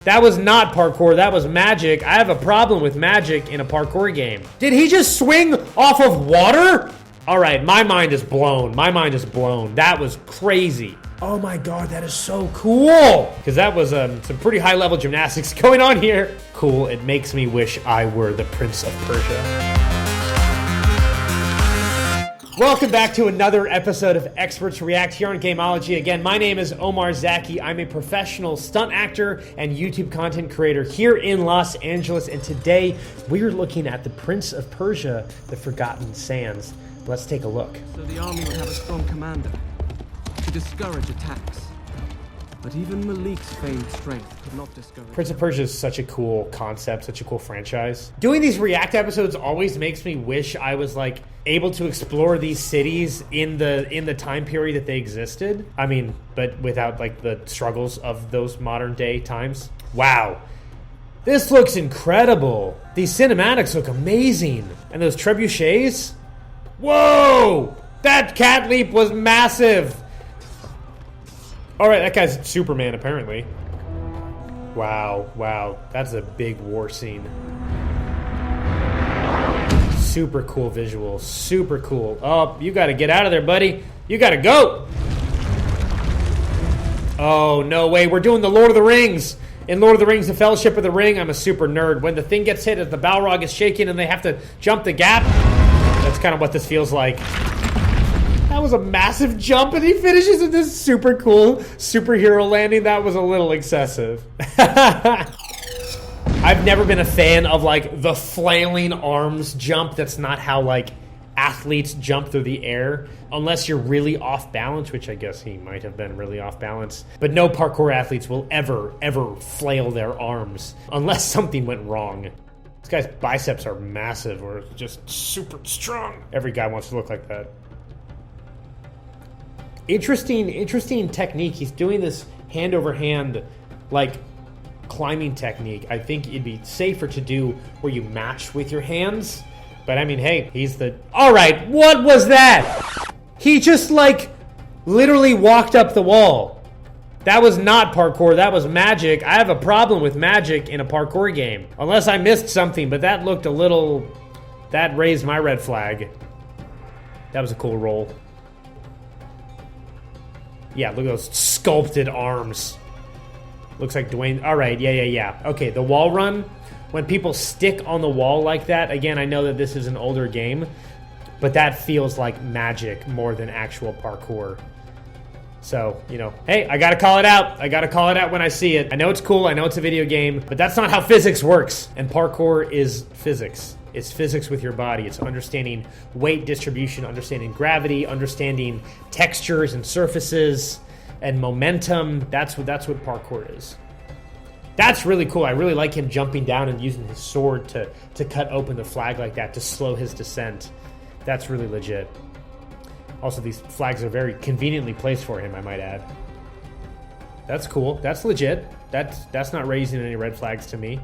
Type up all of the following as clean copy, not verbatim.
That was not parkour, that was magic. I have a problem with magic in a parkour game. Did he just swing off of water? All right, my mind is blown. My mind is blown. That was crazy. Oh my God, that is so cool. Because that was some pretty high level gymnastics going on here. Cool, it makes me wish I were the Prince of Persia. Welcome back to another episode of Experts React here on Gameology. Again, my name is Omar Zaki. I'm a professional stunt actor and YouTube content creator here in Los Angeles. And today we're looking at the Prince of Persia, The Forgotten Sands. Let's take a look. So the army would have a strong commander to discourage attacks. But even Malik's feigned strength could not discourage. Prince of Persia is such a cool concept, such a cool franchise. Doing these React episodes always makes me wish I was like able to explore these cities in the time period that they existed. I mean, but without like the struggles of those modern day times. Wow. This looks incredible. These cinematics look amazing. And those trebuchets? Whoa! That cat leap was massive. All right, that guy's Superman, apparently. Wow, wow. That's a big war scene. Super cool visuals. Super cool. Oh, you gotta get out of there, buddy. You gotta go. Oh, no way. We're doing the Lord of the Rings. In Lord of the Rings, The Fellowship of the Ring, I'm a super nerd. When the thing gets hit, the Balrog is shaking and they have to jump the gap. That's kind of what this feels like. That was a massive jump, and he finishes with this super cool superhero landing. That was a little excessive. I've never been a fan of, like, the flailing arms jump. That's not how, like, athletes jump through the air. Unless you're really off balance, which I guess he might have been really off balance. But no parkour athletes will ever flail their arms unless something went wrong. This guy's biceps are massive or just super strong. Every guy wants to look like that. Interesting technique. He's doing this hand over hand, like, climbing technique. I think it'd be safer to do where you match with your hands. But I mean, hey, he's the... All right, what was that? He just, like, literally walked up the wall. That was not parkour, that was magic. I have a problem with magic in a parkour game. Unless I missed something, but that looked a little... That raised my red flag. That was a cool roll. Yeah, look at those sculpted arms. Looks like Dwayne... All right, yeah. Okay, the wall run. When people stick on the wall like that, again, I know that this is an older game, but that feels like magic more than actual parkour. So, you know, hey, I gotta call it out. I gotta call it out when I see it. I know it's cool, I know it's a video game, but that's not how physics works. And parkour is physics. It's physics with your body. It's understanding weight distribution, understanding gravity, understanding textures and surfaces and momentum. That's what parkour is. That's really cool. I really like him jumping down and using his sword to cut open the flag like that to slow his descent. That's really legit. Also, these flags are very conveniently placed for him, I might add. That's cool. That's legit. That's not raising any red flags to me.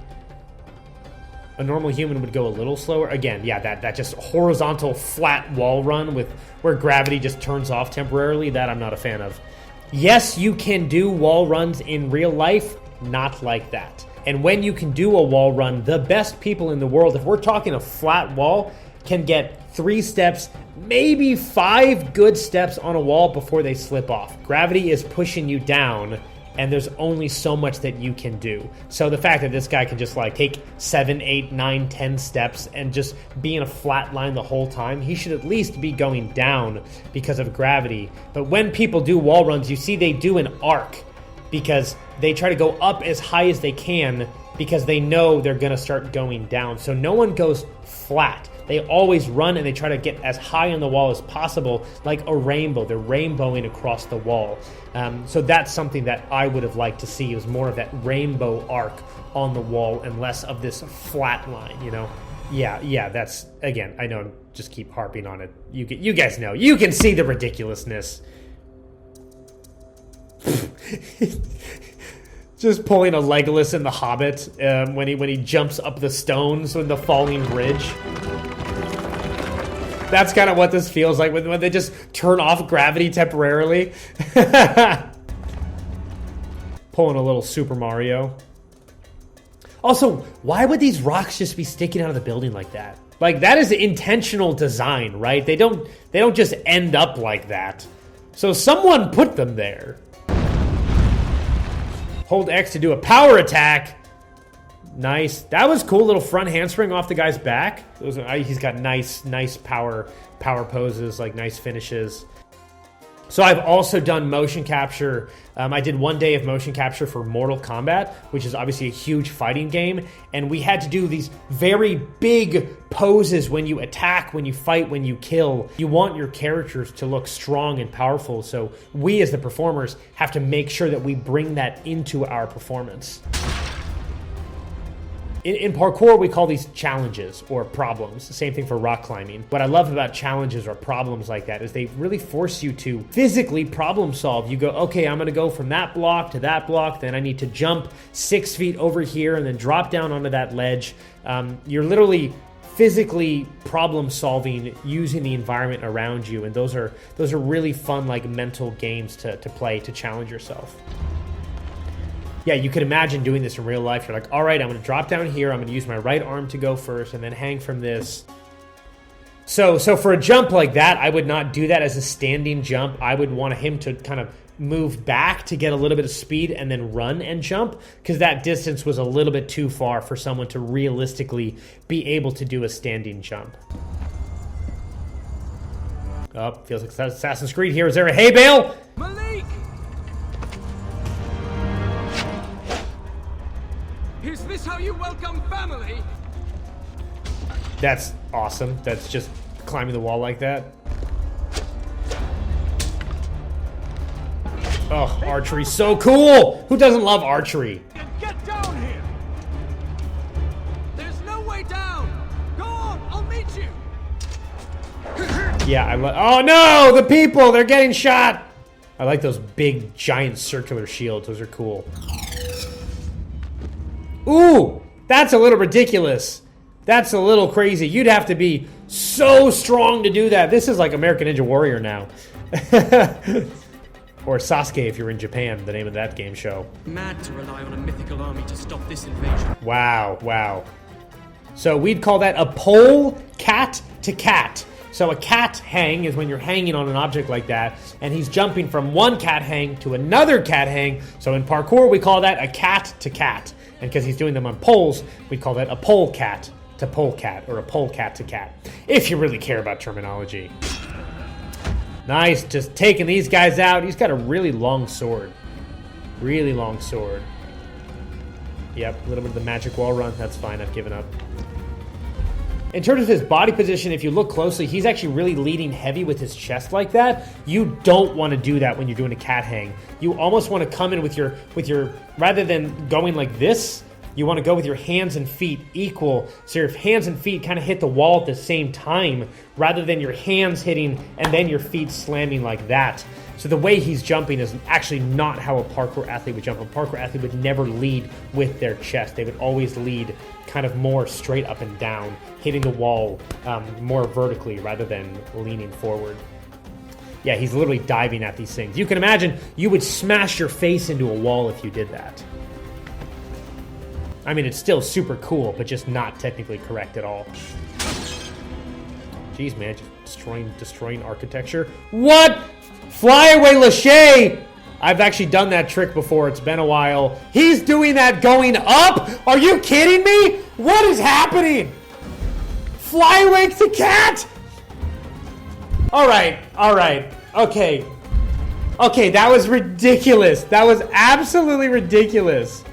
A normal human would go a little slower. Again, yeah, that just horizontal flat wall run with where gravity just turns off temporarily, that I'm not a fan of. Yes, you can do wall runs in real life, not like that. And when you can do a wall run, the best people in the world, if we're talking a flat wall, can get 3 steps, maybe 5 good steps on a wall before they slip off. Gravity is pushing you down, and there's only so much that you can do. So the fact that this guy can just like take 7, 8, 9, 10 steps and just be in a flat line the whole time, he should at least be going down because of gravity. But when people do wall runs, you see they do an arc because they try to go up as high as they can because they know they're gonna start going down. So no one goes flat. They always run and they try to get as high on the wall as possible, like a rainbow. They're rainbowing across the wall. So that's something that I would have liked to see, was more of that rainbow arc on the wall and less of this flat line, you know? Yeah, that's, again, I know I just keep harping on it. You guys know. You can see the ridiculousness. Just pulling a Legolas in The Hobbit when he jumps up the stones in the falling bridge. That's kind of what this feels like when they just turn off gravity temporarily. Pulling a little Super Mario. Also, why would these rocks just be sticking out of the building like that? Like, that is intentional design, right? They don't just end up like that. So someone put them there. Hold X to do a power attack. Nice. That was cool. Little front handspring off the guy's back. He's got nice power poses, like nice finishes. So I've also done motion capture. I did 1 day of motion capture for Mortal Kombat, which is obviously a huge fighting game. And we had to do these very big poses when you attack, when you fight, when you kill. You want your characters to look strong and powerful. So we as the performers have to make sure that we bring that into our performance. In parkour, we call these challenges or problems. The same thing for rock climbing. What I love about challenges or problems like that is they really force you to physically problem solve. You go, okay, I'm gonna go from that block to that block, then I need to jump 6 feet over here and then drop down onto that ledge. You're literally physically problem solving using the environment around you, and those are really fun, like, mental games to play to challenge yourself. Yeah, you could imagine doing this in real life. You're like, all right, I'm going to drop down here. I'm going to use my right arm to go first and then hang from this. So for a jump like that, I would not do that as a standing jump. I would want him to kind of move back to get a little bit of speed and then run and jump, because that distance was a little bit too far for someone to realistically be able to do a standing jump. Oh, feels like Assassin's Creed here. Is there a hay bale? Malik! Is this how you welcome family? That's awesome. That's just climbing the wall like that. Oh, archery, so cool! Who doesn't love archery? Get down here! There's no way down! Go on, I'll meet you! Yeah, oh no! The people! They're getting shot! I like those big, giant circular shields. Those are cool. Ooh! That's a little ridiculous. That's a little crazy. You'd have to be so strong to do that. This is like American Ninja Warrior now. Or Sasuke if you're in Japan, the name of that game show. Mad to rely on a mythical army to stop this invasion. Wow, wow. So we'd call that a pole cat to cat. So a cat hang is when you're hanging on an object like that, and he's jumping from one cat hang to another cat hang. So in parkour, we call that a cat to cat. And because he's doing them on poles, we call that a pole cat to pole cat, or a pole cat to cat, if you really care about terminology. Nice, just taking these guys out. He's got a really long sword. Really long sword. Yep, a little bit of the magic wall run. That's fine, I've given up. In terms of his body position, if you look closely, he's actually really leading heavy with his chest like that. You don't want to do that when you're doing a cat hang. You almost want to come in with your, rather than going like this, you want to go with your hands and feet equal. So your hands and feet kind of hit the wall at the same time, rather than your hands hitting and then your feet slamming like that. So the way he's jumping is actually not how a parkour athlete would jump. A parkour athlete would never lead with their chest. They would always lead kind of more straight up and down, hitting the wall more vertically rather than leaning forward. Yeah, he's literally diving at these things. You can imagine you would smash your face into a wall if you did that. I mean, it's still super cool, but just not technically correct at all. Jeez, man, just destroying architecture. What? Fly away, Lachey! I've actually done that trick before. It's been a while. He's doing that going up? Are you kidding me? What is happening? Fly away to cat? All right. Okay, that was ridiculous. That was absolutely ridiculous.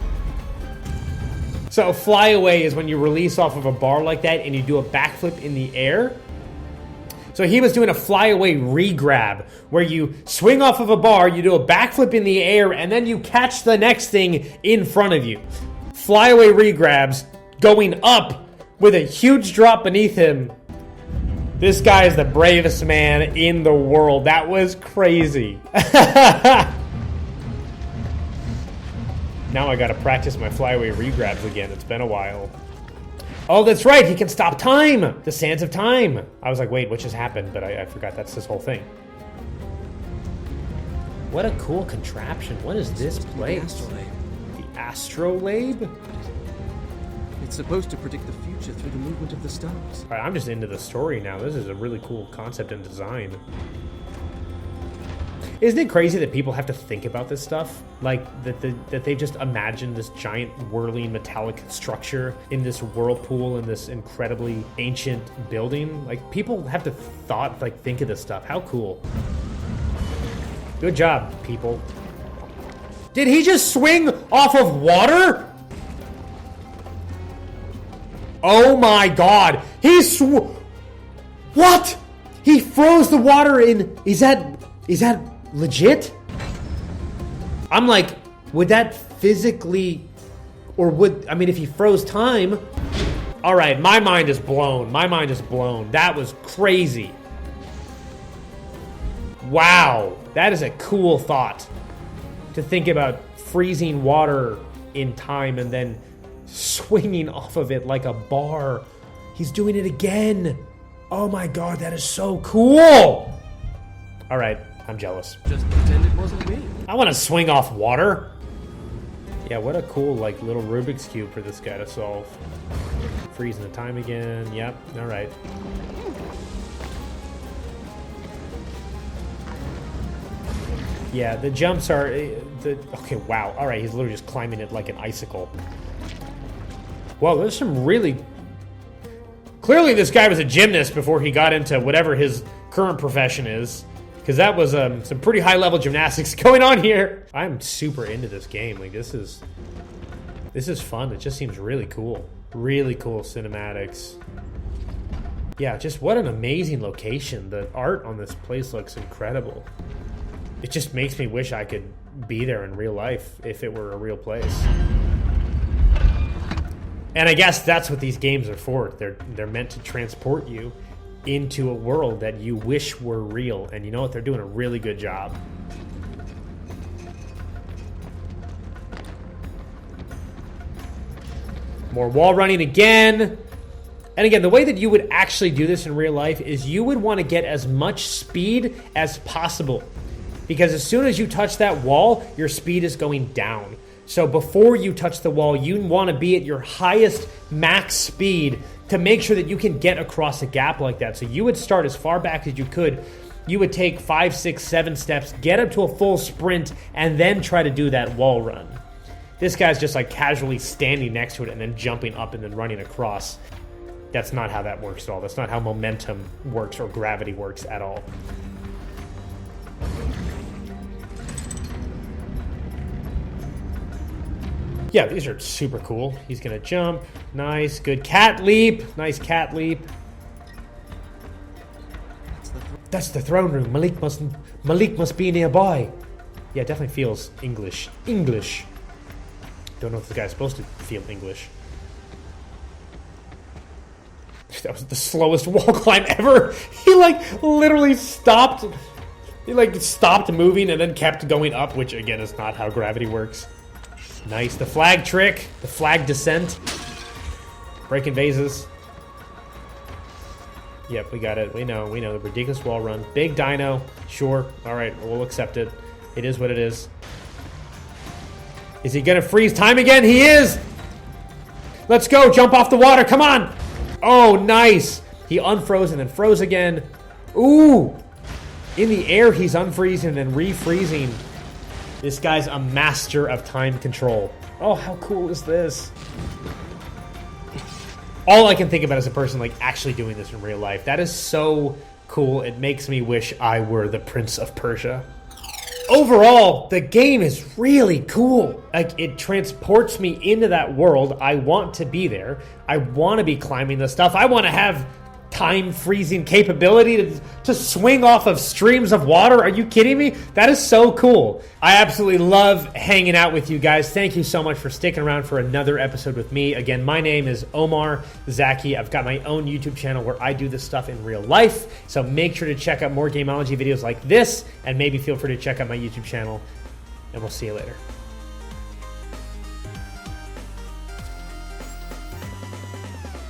So fly away is when you release off of a bar like that and you do a backflip in the air. So he was doing a flyaway re-grab, where you swing off of a bar, you do a backflip in the air, and then you catch the next thing in front of you. Flyaway re-grabs going up with a huge drop beneath him. This guy is the bravest man in the world. That was crazy. Now I gotta practice my flyaway re-grabs again. It's been a while. Oh, that's right, he can stop time! The Sands of Time! I was like, wait, what just happened? But I forgot that's this whole thing. What a cool contraption. What is this place? The Astrolabe? It's supposed to predict the future through the movement of the stars. All right, I'm just into the story now. This is a really cool concept and design. Isn't it crazy that people have to think about this stuff? Like, that they just imagine this giant whirling metallic structure in this whirlpool in this incredibly ancient building? Like, people have to think of this stuff. How cool. Good job, people. Did he just swing off of water? Oh my god. What? He froze the water in... Is that legit? I'm like, would that physically... Or would... I mean, if he froze time... Alright, my mind is blown. My mind is blown. That was crazy. Wow. That is a cool thought. To think about freezing water in time and then swinging off of it like a bar. He's doing it again. Oh my god, that is so cool. All right, I'm jealous. Just pretend it wasn't me. I want to swing off water. Yeah, what a cool like little Rubik's Cube for this guy to solve. Freezing the time again. Yep, all right. Yeah, the jumps are... Okay, wow. All right, he's literally just climbing it like an icicle. Whoa, there's some really... Clearly this guy was a gymnast before he got into whatever his current profession is. Because that was some pretty high-level gymnastics going on here. I'm super into this game. Like, this is fun. It just seems really cool. Really cool cinematics. Yeah, just what an amazing location. The art on this place looks incredible. It just makes me wish I could be there in real life if it were a real place. And I guess that's what these games are for. They're meant to transport you into a world that you wish were real. And you know what? They're doing a really good job. More wall running again. And again, the way that you would actually do this in real life is you would want to get as much speed as possible. Because as soon as you touch that wall, your speed is going down. So before you touch the wall, you want to be at your highest max speed to make sure that you can get across a gap like that. So you would start as far back as you could. You would take 5, 6, 7 steps, get up to a full sprint, and then try to do that wall run. This guy's just like casually standing next to it and then jumping up and then running across. That's not how that works at all. That's not how momentum works or gravity works at all. Yeah, these are super cool. He's gonna jump. Nice, good cat leap. Nice cat leap. That's the throne room. Malik must be nearby. Yeah, it definitely feels English. English. Don't know if the guy's supposed to feel English. That was the slowest wall climb ever. He like literally stopped. He like stopped moving and then kept going up, which again is not how gravity works. Nice. The flag trick. The flag descent. Breaking vases. Yep, we got it. We know. The ridiculous wall run. Big dino. Sure. All right. We'll accept it. It is what it is. Is he going to freeze time again? He is. Let's go. Jump off the water. Come on. Oh, nice. He unfroze and then froze again. Ooh. In the air, he's unfreezing and then refreezing. This guy's a master of time control. Oh, how cool is this? All I can think about is a person like actually doing this in real life. That is so cool. It makes me wish I were the Prince of Persia. Overall, the game is really cool. Like, it transports me into that world. I want to be there. I want to be climbing the stuff. I want to have time freezing capability to swing off of streams of water. Are you kidding me? That is so cool. I absolutely love hanging out with you guys. Thank you so much for sticking around for another episode with me. Again, my name is Omar Zaki. I've got my own YouTube channel where I do this stuff in real life. So make sure to check out more gameology videos like this, and maybe feel free to check out my YouTube channel, and we'll see you later.